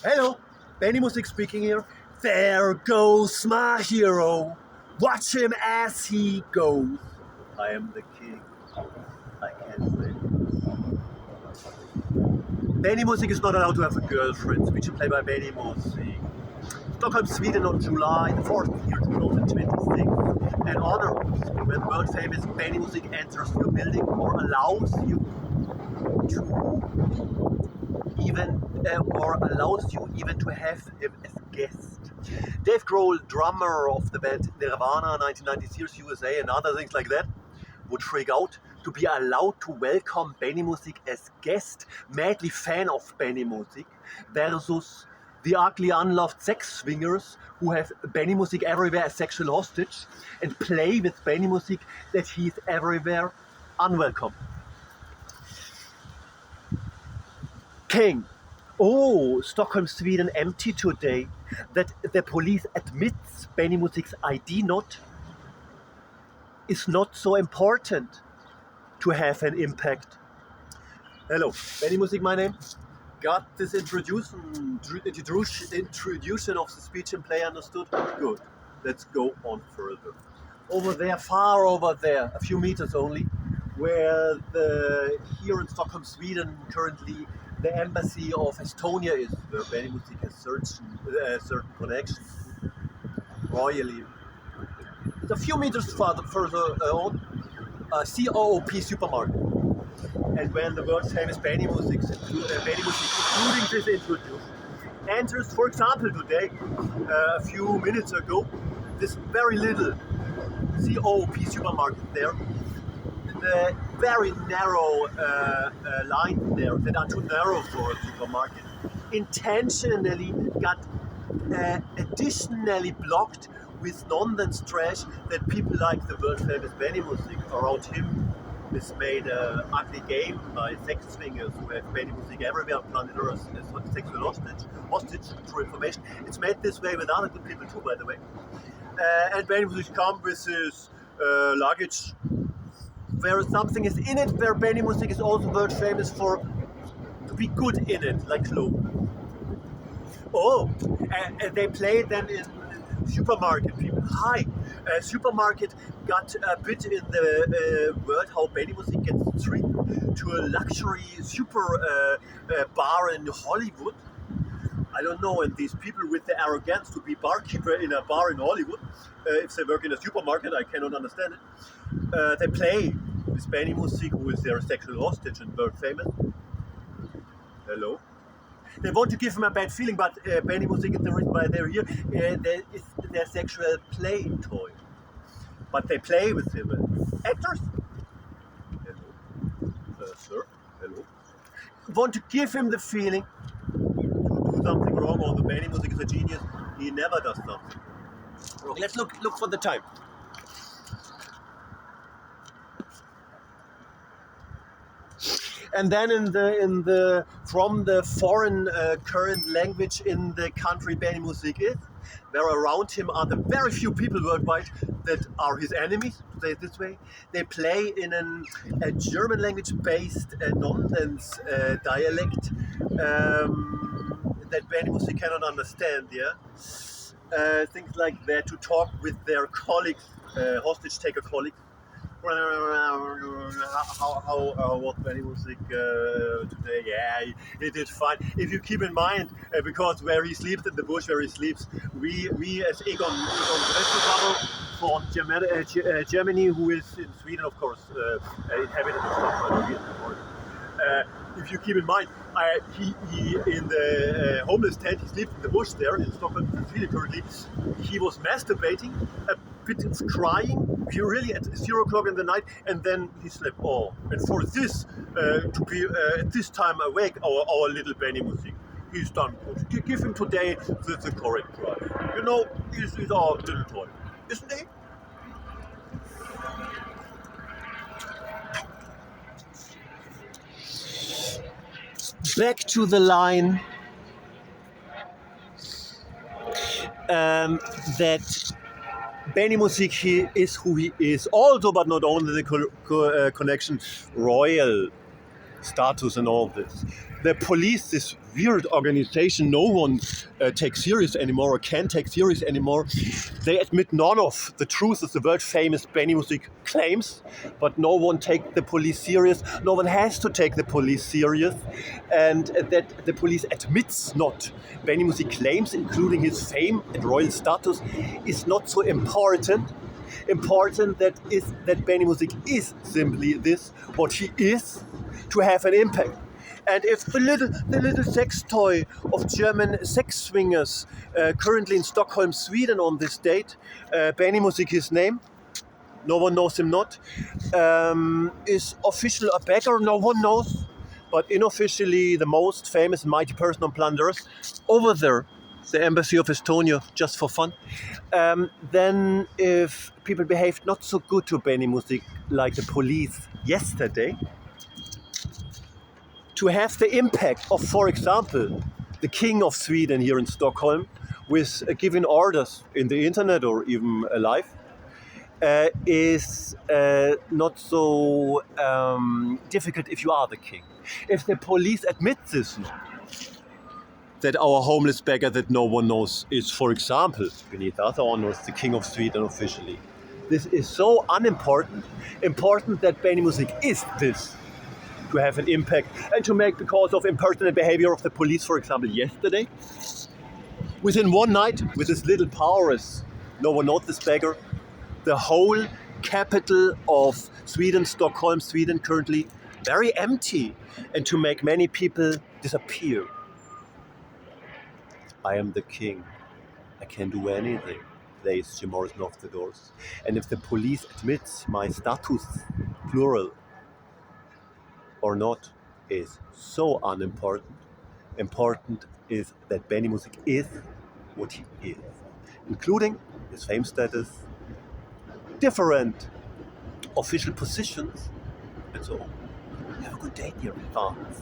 Hello, Benimusik speaking here. There goes my hero. Watch him as he goes. I am the king. I can't win. Benimusik is not allowed to have a girlfriend. Speech and play by Benimusik. Stockholm, Sweden on July the 4th, year 2026. An honor when world famous Benimusik enters your building or allows you even to have him as a guest. Dave Grohl, drummer of the band Nirvana, 1990s USA, and other things like that, would freak out to be allowed to welcome Benimusik as guest, madly fan of Benimusik, versus the ugly unloved sex swingers who have Benimusik everywhere as sexual hostage and play with Benimusik that he's everywhere unwelcome. King. Oh, Stockholm, Sweden empty today. That the police admits Benimusik's ID not is not so important to have an impact. Hello, Benimusik my name. Got this introduction of the speech and play understood? Good. Let's go on further. Over there, far over there, a few meters only, where here in Stockholm, Sweden, currently the embassy of Estonia is, where Benimusik has certain connections royally. It's a few meters further on, a COOP supermarket. And when the world famous Benimusik, including this introduction, enters, for example, today, a few minutes ago, this very little COOP supermarket there, the very narrow line there that are too narrow for a supermarket, intentionally got additionally blocked with nonsense trash that people like the world famous Benimusik around him is made an ugly game by sex swingers who have Benimusik everywhere, planet Earth as sexual hostage through information. It's made this way with other good people too, by the way. And Benimusik come with his luggage where something is in it, where Benimusik is also world famous for to be good in it, like clothes. Oh, and they play then in supermarket people. Hi, supermarket got a bit in the word how Benimusik gets treated to a luxury super bar in Hollywood. I don't know, and these people with the arrogance to be barkeeper in a bar in Hollywood, if they work in a supermarket, I cannot understand it. They play with Benimusik, who is their sexual hostage and world famous. Hello. They want to give him a bad feeling, but Benimusik is the reason why they're here. There is their sexual play toy. But they play with him. Actors? Hello. Sir? Hello. Want to give him the feeling to do something wrong, although Benimusik is a genius. He never does something wrong. Let's look for the time. And then from the foreign current language in the country Benimusik is, where around him are the very few people worldwide that are his enemies, to say it this way. They play in a German language based nonsense dialect that Benimusik cannot understand, yeah? Things like that, to talk with their colleagues, hostage taker colleagues. How was Benimusik today? Yeah, he did fine. If you keep in mind, because where he sleeps in the bush, where he sleeps, we as Egon from Germany, who is in Sweden, of course, inhabited of Stockholm. If you keep in mind, he in the homeless tent, he sleeps in the bush there in Stockholm, Sweden currently. He was masturbating, a bit of crying, really at 0 o'clock in the night, and then he slept. Oh, and for this to be at this time awake, our little Benimusik, he's done good. Give him today the correct prize. You know, he's our little toy, isn't he? Back to the line that Benimusik, he is who he is, also, but not only the connection royal. status and all this. The police, this weird organization no one takes serious anymore or can take serious anymore, they admit none of the truth of the world famous Benimusik claims, but no one takes the police serious. No one has to take the police serious, and that the police admits not Benimusik claims, including his fame and royal status, is not so important. Important that Benimusik is simply this, what he is, to have an impact. And if the little sex toy of German sex swingers currently in Stockholm, Sweden on this date, Benimusik his name, no one knows him not, is official a beggar, no one knows, but unofficially the most famous and mighty person on planet Earth, over there, the embassy of Estonia, just for fun. Then if people behaved not so good to Benimusik like the police yesterday, to have the impact of, for example, the King of Sweden here in Stockholm with giving orders in the internet or even live, is not so difficult if you are the king. If the police admit this, that our homeless beggar that no one knows is, for example, beneath other honors, the King of Sweden officially. This is so unimportant, important that Benimusik is this, to have an impact and to make, because of impertinent behavior of the police, for example, yesterday. Within one night, with his little powers, no one knows this beggar, the whole capital of Sweden, Stockholm, Sweden, currently very empty, and to make many people disappear. I am the king. I can do anything. Plays Jim Morrison off the doors. And if the police admits my status, plural, or not, is so unimportant. Important is that Benimusik is what he is, including his fame status, different official positions, and so on. Have a good day, dear fans.